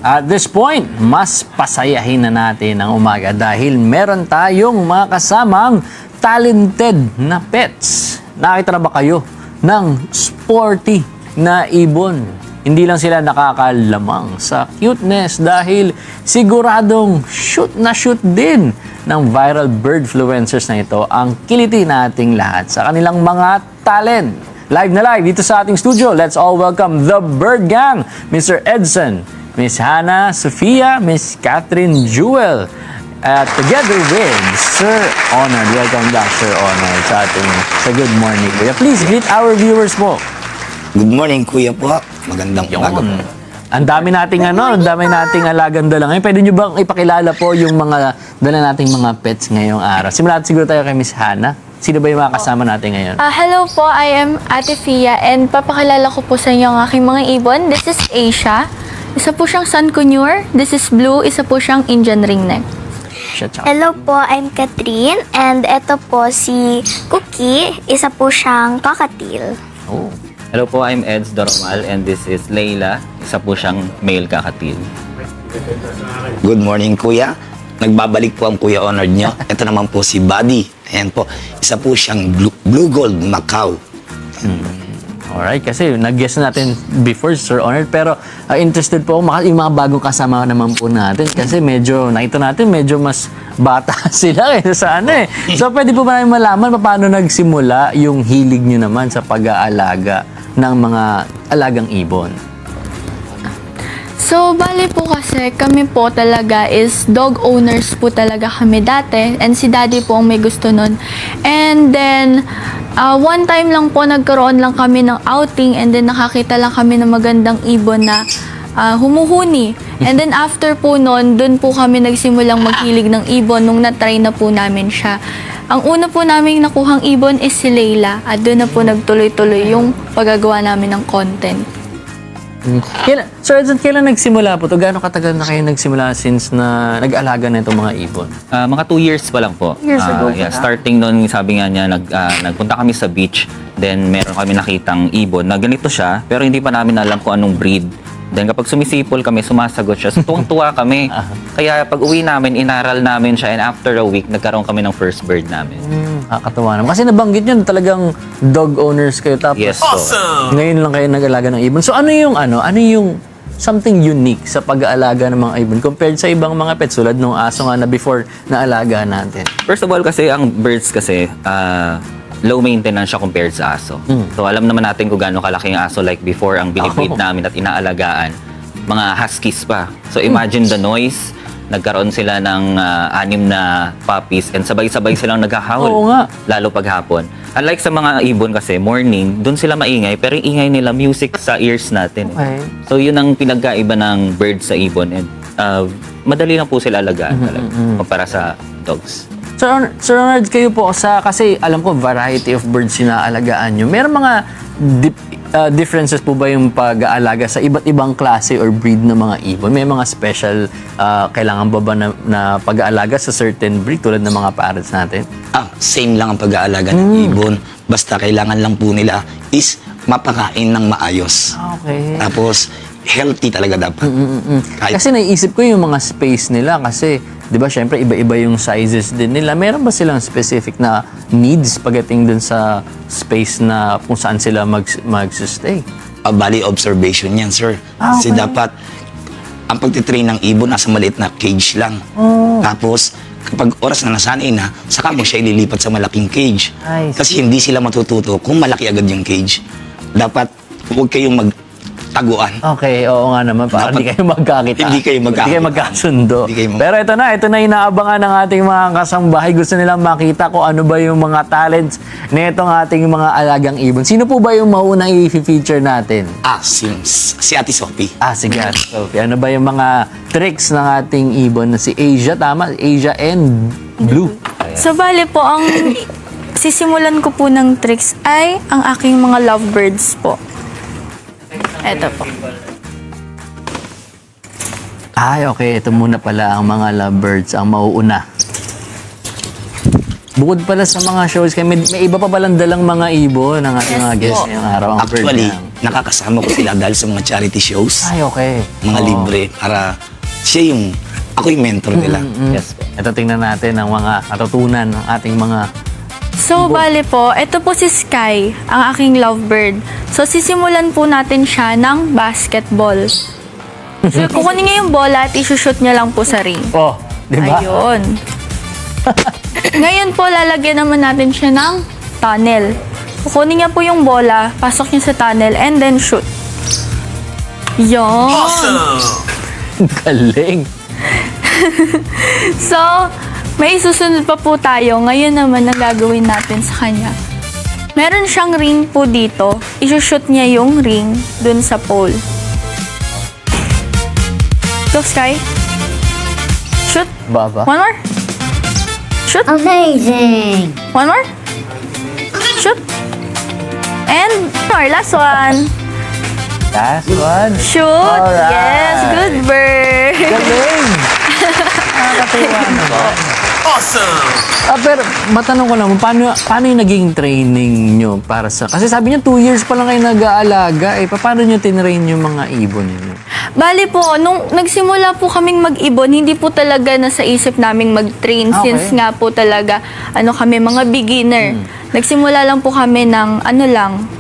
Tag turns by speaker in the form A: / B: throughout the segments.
A: At this point, mas pasayahin na natin ang umaga dahil meron tayong mga kasamang talented na pets. Nakita na ba kayo ng sporty na ibon? Hindi lang sila nakakalamang sa cuteness dahil siguradong shoot na shoot din ng viral birdfluencers na ito ang kiliti nating lahat sa kanilang mga talent. Live na live dito sa ating studio. Let's all welcome the Bird Gang, Mr. Edson, Miss Hannah Sofia, Miss Catherine Jewel, together with Sir Honor. Welcome back, Sir Honor, sa Good Morning, Kuya. Please greet our viewers po.
B: Good morning, Kuya po. Magandang umaga po.
A: Ang dami nating alagang dala ngayon. Pwede nyo bang ipakilala po yung mga dala nating mga pets ngayong araw? Simulat siguro tayo kay Miss Hannah. Sino ba yung mga kasama natin ngayon?
C: Hello po, I am Ate Fia and papakilala ko po sa inyo ang aking mga ibon. This is Asia. Isa po siyang Sun Conure. This is Blue. Isa po siyang Indian Ringneck.
D: Hello po, I'm Catherine and ito po si Cookie. Isa po siyang cockatiel.
A: Oh.
E: Hello po, I'm Eds Doromal and this is Layla. Isa po siyang male kakatil.
B: Good morning, Kuya. Nagbabalik po ang Kuya Honor nyo. Ito naman po si Buddy. Ayan po. Isa po siyang Blue Gold Macau.
A: Alright, kasi nag-guess natin before, Sir Honor, pero interested po ako yung mga bagong kasama naman po natin kasi nakita natin medyo mas bata sila sa So, pwede po ba namin malaman paano nagsimula yung hilig nyo naman sa pag-aalaga ng mga alagang ibon?
C: So, bali po kasi kami po talaga is dog owners po talaga kami dati and si daddy po ang may gusto nun. And then, one time lang po nagkaroon lang kami ng outing and then nakakita lang kami ng magandang ibon na humuhuni. And then after po nun, dun po kami nagsimulang maghilig ng ibon nung na-try na po namin siya. Ang una po namin nakuhang ibon is si Layla at dun na po nagtuloy-tuloy yung paggagawa namin ng content.
A: Sir Edson, kailan nagsimula po ito? Gaano katagal na kayo nagsimula since na nag-alaga na itong mga ibon?
E: Mga 2 years pa lang po.
A: Years ago pa
E: yeah,
A: na?
E: starting noon, sabi nga niya, nagpunta kami sa beach. Then meron kami nakitang ibon na ganito siya, pero hindi pa namin alam kung anong breed. Then kapag sumisipol kami, sumasagot siya. So tuwang-tuwa kami. Kaya pag uwi namin, inaral namin siya and after a week, nagkaroon kami ng first bird namin.
A: Nakakatawa naman. Kasi nabanggit nyo talagang dog owners kayo tapos
E: Yes po.
A: ngayon lang kayo nag-alaga ng ibon. So ano yung something unique sa pag-aalaga ng mga ibon compared sa ibang mga pets tulad nung aso nga na before na alaga natin?
E: First of all kasi, ang birds kasi, low maintenance siya compared sa aso. So alam naman natin kung gaano kalaki yung aso like before ang binibreed namin at inaalagaan. Mga huskies pa. So imagine the noise. Nagkaroon sila ng 6 na puppies and sabay-sabay silang naghahawl.
A: Oo nga.
E: Lalo paghapon. Unlike sa mga ibon kasi, morning, doon sila maingay pero yung ingay nila music sa ears natin.
A: Okay.
E: So yun ang pinagkaiba ng bird sa ibon and madali lang po sila alagaan talaga kumpara sa dogs.
A: Sir Ronald, kayo po kasi alam ko variety of birds sinaalagaan nyo. Meron mga differences po ba yung pag-aalaga sa iba't ibang klase or breed ng mga ibon? May mga special kailangan ba na pag-aalaga sa certain breed tulad ng mga parrots natin?
B: Same lang ang pag-aalaga ng ibon. Basta kailangan lang po nila is mapakain ng maayos.
A: Okay.
B: Tapos, healthy talaga dapat. Kahit
A: Kasi naiisip ko yung mga space nila kasi 'di ba syempre iba-iba yung sizes din nila. Meron ba silang specific na needs pagdating dun sa space na kung saan sila mag-stay?
B: bali observation yan, sir. Kasi dapat, ang pagtitrain ng ibon nasa maliit na cage lang. Tapos, kapag oras na nasanay na, saka mo siya ililipat sa malaking cage.
A: I see.
B: Kasi hindi sila matututo kung malaki agad yung cage. Dapat, huwag kayong magtaguan.
A: Okay, oo nga naman. Para hindi kayo magkakita.
B: Hindi kayo
A: magkasundo.
B: Hindi kayo
A: Pero ito na inaabangan ng ating mga kasambahay. Gusto nilang makita kung ano ba yung mga talents nitong ating mga alagang ibon. Sino po ba yung maunang i-feature natin?
B: Si Ate Sophie.
A: Sige, Sophie. Ano ba yung mga tricks ng ating ibon na si Asia? Tama? Asia and Blue.
C: So, bali po, ang sisimulan ko po ng tricks ay ang aking mga lovebirds po. Eto po.
A: Okay. Ito muna pala ang mga lovebirds ang mauuna. Bukod pala sa mga shows, may iba pa palang dalang mga ibon ng ating
C: Yes
A: mga guests
C: po.
A: ngayong araw. Ang bird
B: Actually,
A: lang.
B: nakakasama ko sila dahil sa mga charity shows,
A: Ay, okay.
B: mga
A: Oo.
B: libre, para siya ako yung mentor nila.
E: Yes po.
A: Ito tingnan natin ang mga katutunan ng ating mga
C: So, bale po, ito po si Sky, ang aking lovebird. So, sisimulan po natin siya ng basketball. So, kukunin niya yung bola at isushoot niya lang po sa ring.
A: Oh, di ba?
C: Ayun. Ngayon po, lalagyan naman natin siya ng tunnel. Kukunin niya po yung bola, pasok niya sa tunnel, and then shoot. Yon.
A: Galing.
C: So, may isusunod pa po tayo. Ngayon naman ang gagawin natin sa kanya. Meron siyang ring po dito. Isushoot niya yung ring dun sa pole. Go, Sky. Shoot.
A: Baba.
C: One more. Shoot.
F: Amazing!
C: One more. Shoot. And more. Last one.
A: Last one.
C: Shoot.
A: Alright.
C: Yes. Good bird.
A: Galing. Nakakatuwa naman. Pero matanong ko lang, paano yung naging training nyo para sa... Kasi sabi niya 2 years pa lang kayo nag-aalaga. Paano nyo tinrain yung mga ibon niyo?
C: Bali po, nung nagsimula po kaming mag-ibon, hindi po talaga nasa isip naming mag-train
A: Okay.
C: since nga po talaga, kami mga beginner. Nagsimula lang po kami ng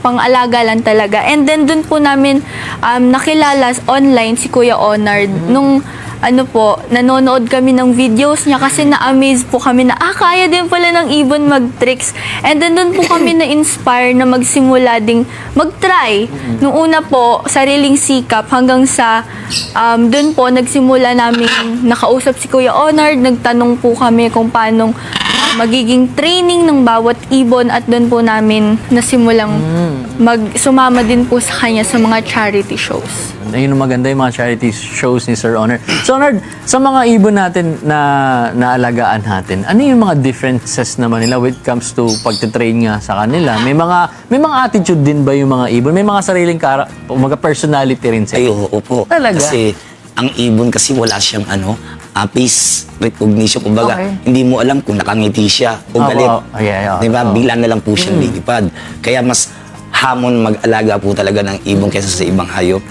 C: pang-alaga lang talaga. And then dun po namin nakilala online si Kuya Onard. Nung nanonood kami ng videos niya kasi na-amaze po kami na, kaya din pala ng ibon mag-tricks. And then doon po kami na-inspire na magsimula ding mag-try. Nung una po, sariling sikap hanggang sa doon po nagsimula namin nakausap si Kuya Onard, nagtanong po kami kung paano magiging training ng bawat ibon at doon po namin nasimulang sumama din po sa kanya sa mga charity shows.
A: Ayun ang maganda yung mga charity shows ni Sir Honor. So, Honor, sa mga ibon natin na naalagaan natin, ano yung mga differences naman nila when it comes to pagtitrain nga sa kanila? May mga attitude din ba yung mga ibon? May mga sariling mga personality rin
B: Ay,
A: sila?
B: opo.
A: Talaga?
B: Kasi ang ibon kasi wala siyang face recognition. Kumbaga,
A: Okay.
B: hindi mo alam kung nakangiti siya o galit.
A: Yeah.
B: Diba? Bigla na lang po siyang lilipad. Kaya mas hamon mag-alaga po talaga ng ibon kaysa sa ibang hayop.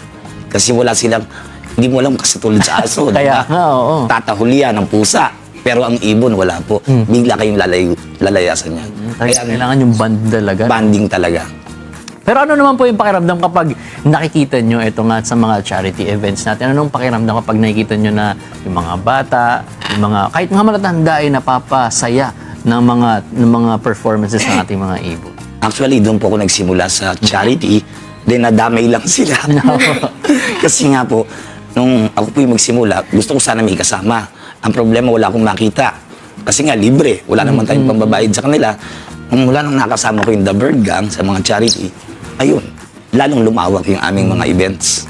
B: Kasi hindi mo alam kasi tulad sa aso.
A: Kaya
B: diba?
A: nga, oo.
B: Tatahulian ng pusa. Pero ang ibon, wala po. Bigla kayong lalayasan niya.
A: Kaya kailangan yung band talaga.
B: Banding talaga.
A: Pero ano naman po yung pakiramdam kapag nakikita nyo ito nga sa mga charity events natin? Anong pakiramdam kapag nakikita nyo na yung mga bata, yung mga, kahit mga matatanda ay napapasaya ng mga performances ng ating mga ibon?
B: Actually, doon po ako nagsimula sa charity. Then, nadamay lang sila. Kasi nga po, nung ako po yung magsimula, gusto ko sana may kasama. Ang problema, wala akong makita. Kasi nga, libre. Wala naman tayong pambabayad sa kanila. Mula nung nakasama ko yung The Bird Gang sa mga charity, ayun, lalong lumawak yung aming mga events.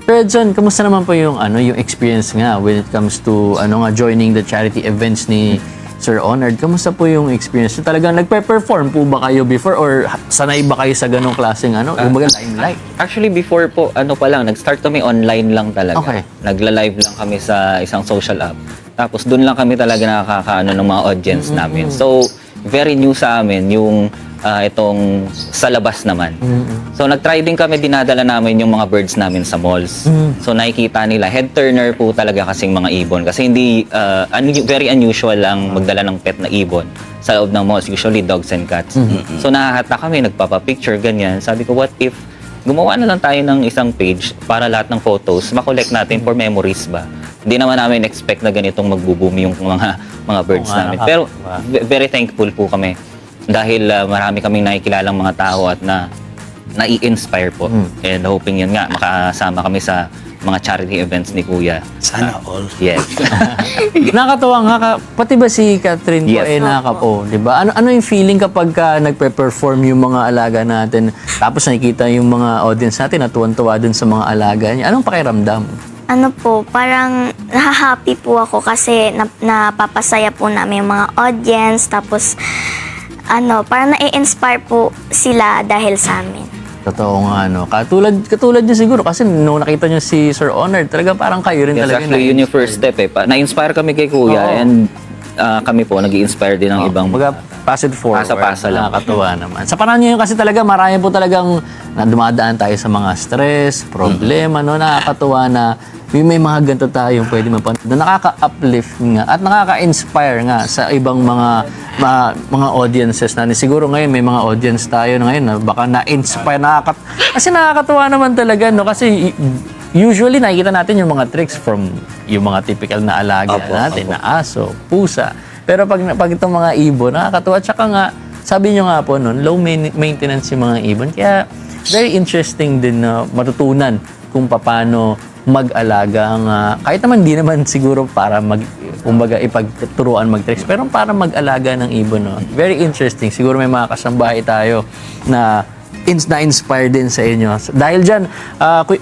A: Pero Edson, kamusta naman po yung experience nga when it comes to joining the charity events ni Sir Honor? Kamusta po yung experience? Talagang nagpe-perform po ba kayo before or sanay ba kayo sa ganong klaseng limelight?
E: Actually, before po, nag-start kami online lang talaga.
A: Okay.
E: Nagla-live lang kami sa isang social app. Tapos doon lang kami talaga nakakaano ng mga audience namin. So, very new sa amin yung itong sa labas naman. So, nag-try din kami, dinadala namin yung mga birds namin sa malls. So, nakikita nila, head turner po talaga kasing mga ibon. Kasi hindi, very unusual lang magdala ng pet na ibon sa loob ng malls. Usually, dogs and cats. So, nakahata kami, nagpapapicture, ganyan. Sabi ko, what if gumawa na lang tayo ng isang page para lahat ng photos, makollect natin for memories ba? Hindi naman namin expect na ganitong magbo-boom yung mga birds namin. Pero very thankful po kami dahil marami kaming nakikilalang mga tao at nai-inspire po. And hoping yun nga, makasama kami sa mga charity events ni Kuya.
B: Sana all.
E: Yes.
A: Nakakatawa nga, pati ba si Catherine po
E: Yes.
A: di ba? Ano yung feeling kapag nagpe-perform yung mga alaga natin, tapos nakikita yung mga audience natin na tuwan-tuwa dun sa mga alaga niya? Anong pakiramdam?
D: Parang nahahappy po ako kasi napapasaya po namin yung mga audience. Tapos, parang nai-inspire po sila dahil sa amin.
A: Totoo nga, Katulad niya siguro kasi nung nakita niyo si Sir Honor, talaga parang kayo rin
E: Yes,
A: talaga.
E: actually, yun yung first step eh. Na-inspire kami kay Kuya
A: Oo.
E: and kami po nag-i-inspire din ng ibang
A: Baga, pass it forward.
E: Pasa-pasa lang.
A: Nakakatuwa naman. Sa panahon ngayon kasi talaga, marami po talagang na dumadaan tayo sa mga stress, problema, no? Nakakatuwa na may mga ganito tayong pwede mapanood na nakaka-uplift nga at nakaka-inspire nga sa ibang mga audiences natin. Siguro ngayon may mga audience tayo na ngayon na baka na-inspire, kasi nakakatuwa naman talaga, no? Kasi usually nakikita natin yung mga tricks from yung mga typical na alaga
B: Opo,
A: natin,
B: opo.
A: na aso, pusa. Pero pag itong mga ibon, nakakatuwa. Tsaka nga, sabi nyo nga po noon, low maintenance yung mga ibon. Kaya very interesting din na matutunan kung paano mag-alaga nga. Kahit naman di naman siguro para kumbaga ipagturuan mag-tricks, pero para mag-alaga ng ibon. No? Very interesting. Siguro may mga kasambahay tayo na na-inspire din sa inyo. Dahil dyan,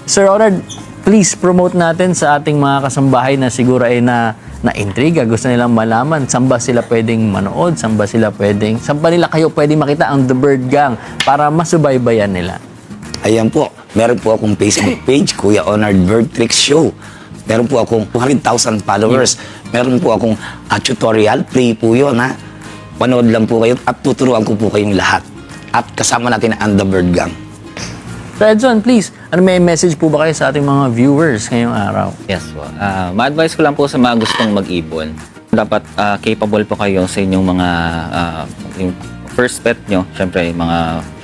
A: Sir Ronald, please promote natin sa ating mga kasambahay na siguro ay na-intriga, gusto nilang malaman saan ba sila pwedeng manood, saan ba nila kayo pwedeng makita ang The Bird Gang para masubaybayan nila.
B: Ayan po, meron po akong Facebook page, Kuya Honard Bird Tricks Show. Meron po akong 200,000 followers. Meron po akong tutorial, play po yun, ha. Panood lang po kayo at tuturuan ko po kayong lahat. At kasama natin ang The Bird Gang.
A: So Edson, please, may message po ba kayo sa ating mga viewers ngayong araw?
E: Yes po. Ma-advise ko lang po sa mga gustong mag-ibon. Dapat capable po kayo sa inyong mga yung first pet nyo. Siyempre,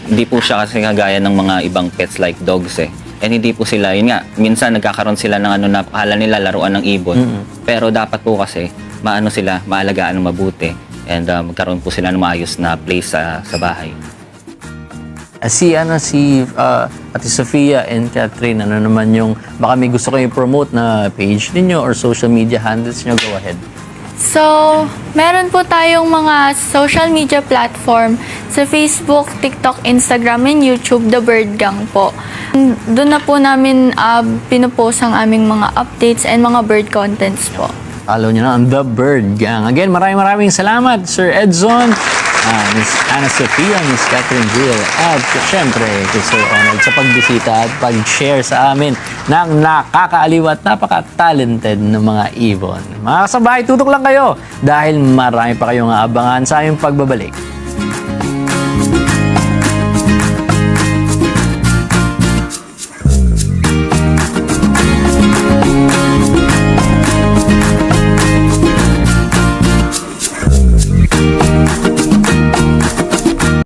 E: hindi po siya kasi kagaya ng mga ibang pets like dogs eh. And hindi po sila, yun nga, minsan nagkakaroon sila ng na akala nila laruan ng ibon. Pero dapat po kasi, maalagaan ng mabuti. And magkaroon po sila ng maayos na place sa bahay.
A: Si Ate Sofia and Catherine, ano naman yung baka may gusto kayong promote na page ninyo or social media handles nyo, go ahead.
C: So, meron po tayong mga social media platform sa Facebook, TikTok, Instagram, and YouTube, The Bird Gang po. Doon na po namin pinupost ang aming mga updates and mga bird contents po.
A: Follow nyo na ang The Bird Gang. Again, maraming salamat, Sir Edson, Miss Ana Sofia, Miss Catherine Gill, at syempre kay Sir Ronald sa pagbisita at pag-share sa amin ng nakakaaliw at napaka-talented na mga ibon. Mga kasabay, tutok lang kayo dahil marami pa kayong aabangan sa aming pagbabalik.